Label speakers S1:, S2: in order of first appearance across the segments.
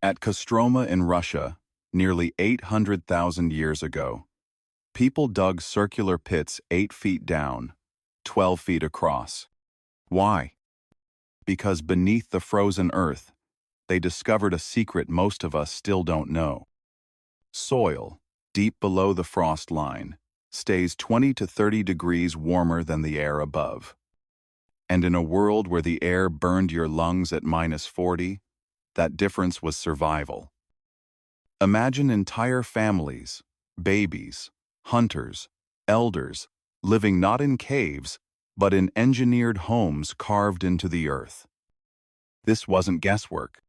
S1: At Kostroma in Russia, nearly 800,000 years ago, people dug circular pits 8 feet down, 12 feet across. Why? Because beneath the frozen earth, they discovered a secret most of us still don't know. Soil, deep below the frost line, stays 20 to 30 degrees warmer than the air above. And in a world where the air burned your lungs at -40, that difference was survival. Imagine entire families, babies, hunters, elders, living not in caves, but in engineered homes carved into the earth. This wasn't guesswork.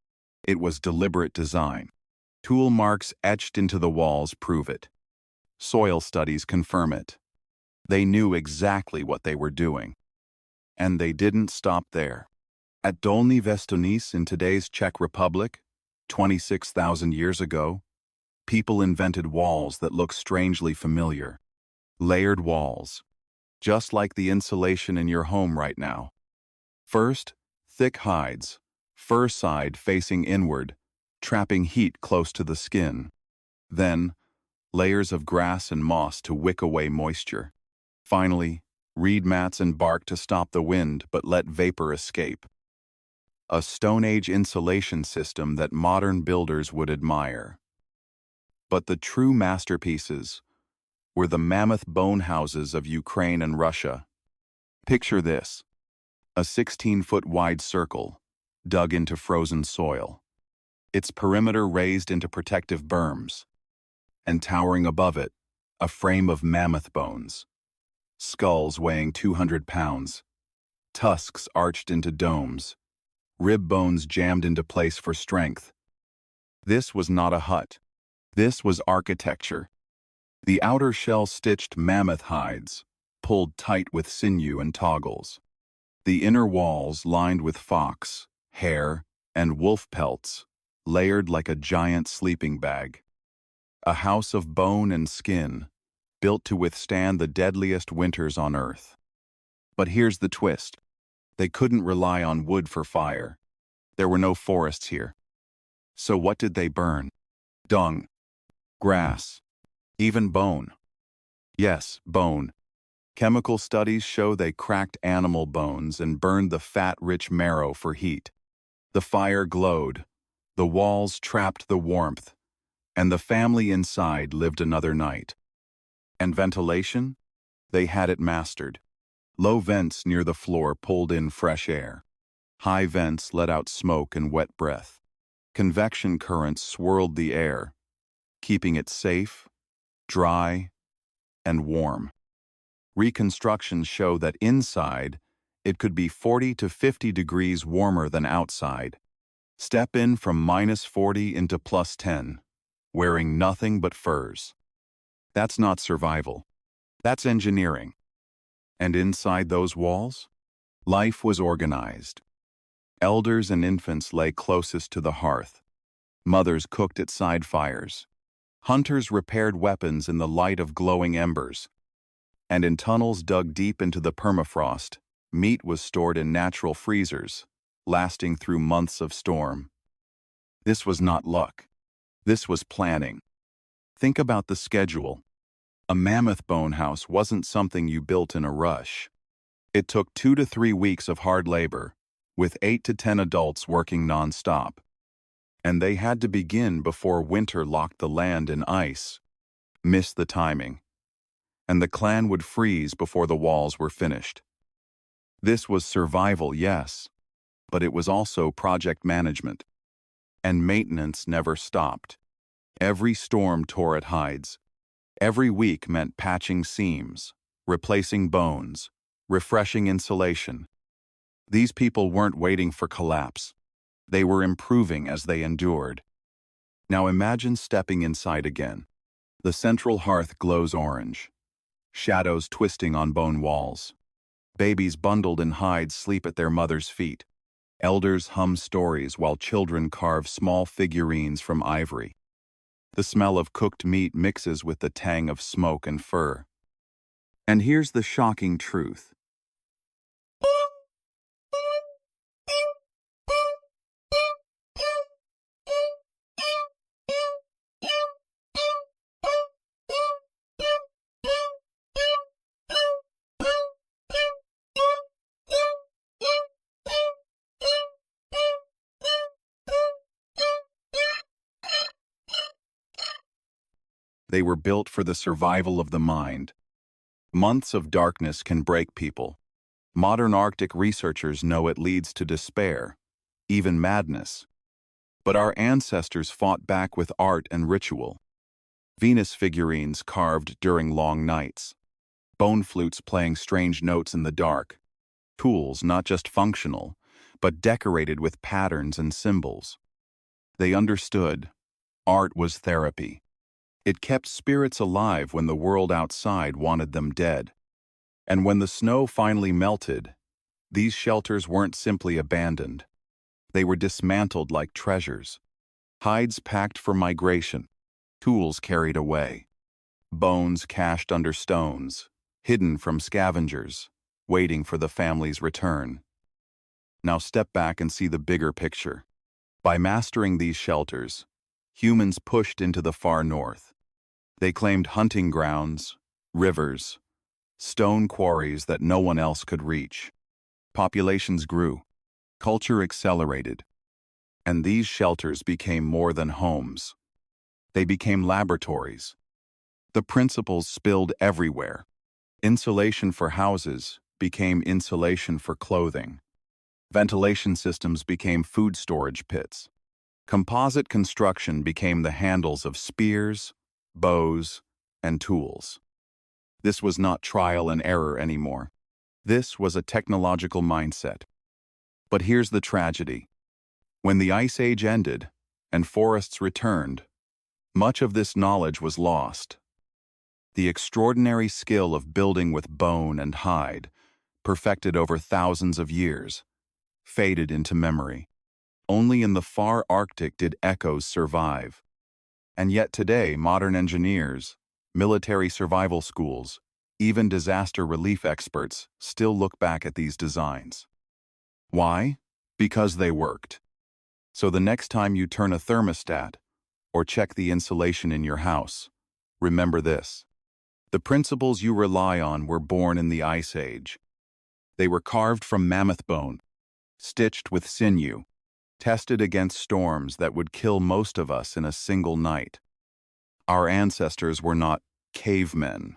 S1: It was deliberate design. Tool marks etched into the walls prove it. Soil studies confirm it. They knew exactly what they were doing. And they didn't stop there. At Dolní Věstonice in today's Czech Republic, 26,000 years ago, people invented walls that look strangely familiar. Layered walls, just like the insulation in your home right now. First, thick hides, fur side facing inward, trapping heat close to the skin. Then, layers of grass and moss to wick away moisture. Finally, reed mats and bark to stop the wind but let vapor escape. A Stone Age insulation system that modern builders would admire. But the true masterpieces were the mammoth bone houses of Ukraine and Russia. Picture this: a 16-foot wide circle, dug into frozen soil. Its perimeter raised into protective berms. And towering above it, a frame of mammoth bones. Skulls weighing 200 pounds. Tusks arched into domes. Rib bones jammed into place for strength. This was not a hut. This was architecture. The outer shell stitched mammoth hides, pulled tight with sinew and toggles. The inner walls lined with fox, hare, and wolf pelts, layered like a giant sleeping bag. A house of bone and skin, built to withstand the deadliest winters on Earth. But here's the twist. They couldn't rely on wood for fire. There were no forests here. So what did they burn? Dung, grass, even bone. Yes, bone. Chemical studies show they cracked animal bones and burned the fat-rich marrow for heat. The fire glowed, the walls trapped the warmth, and the family inside lived another night. And ventilation? They had it mastered. Low vents near the floor pulled in fresh air. High vents let out smoke and wet breath. Convection currents swirled the air, keeping it safe, dry, and warm. Reconstructions show that inside, it could be 40 to 50 degrees warmer than outside. Step in from -40 into +10, wearing nothing but furs. That's not survival. That's engineering. And inside those walls, life was organized. Elders and infants lay closest to the hearth. Mothers cooked at side fires. Hunters repaired weapons in the light of glowing embers. And in tunnels dug deep into the permafrost, meat was stored in natural freezers, lasting through months of storm. This was not luck. This was planning. Think about the schedule. A mammoth bone house wasn't something you built in a rush. It took 2 to 3 weeks of hard labor, with 8 to 10 adults working non-stop. And they had to begin before winter locked the land in ice. Miss the timing. And the clan would freeze before the walls were finished. This was survival, yes, but it was also project management. And maintenance never stopped. Every storm tore at hides. Every week meant patching seams, replacing bones, refreshing insulation. These people weren't waiting for collapse. They were improving as they endured. Now imagine stepping inside again. The central hearth glows orange. Shadows twisting on bone walls. Babies bundled in hides sleep at their mother's feet. Elders hum stories while children carve small figurines from ivory. The smell of cooked meat mixes with the tang of smoke and fur. And here's the shocking truth. They were built for the survival of the mind. Months of darkness can break people. Modern Arctic researchers know it leads to despair, even madness. But our ancestors fought back with art and ritual. Venus figurines carved during long nights. Bone flutes playing strange notes in the dark. Tools not just functional, but decorated with patterns and symbols. They understood. Art was therapy. It kept spirits alive when the world outside wanted them dead. And when the snow finally melted, these shelters weren't simply abandoned. They were dismantled like treasures. Hides packed for migration, tools carried away, bones cached under stones, hidden from scavengers, waiting for the family's return. Now step back and see the bigger picture. By mastering these shelters, humans pushed into the far north. They claimed hunting grounds, rivers, stone quarries that no one else could reach. Populations grew, culture accelerated, and these shelters became more than homes. They became laboratories. The principles spilled everywhere. Insulation for houses became insulation for clothing. Ventilation systems became food storage pits. Composite construction became the handles of spears, bows, and tools. This was not trial and error anymore. This was a technological mindset. But here's the tragedy. When the Ice Age ended and forests returned, much of this knowledge was lost. The extraordinary skill of building with bone and hide, perfected over thousands of years, faded into memory. Only in the far Arctic did echoes survive. And yet today, modern engineers, military survival schools, even disaster relief experts still look back at these designs. Why? Because they worked. So the next time you turn a thermostat or check the insulation in your house, remember this. The principles you rely on were born in the Ice Age. They were carved from mammoth bone, stitched with sinew, tested against storms that would kill most of us in a single night. Our ancestors were not cavemen.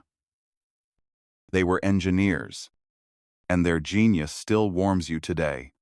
S1: They were engineers, and their genius still warms you today.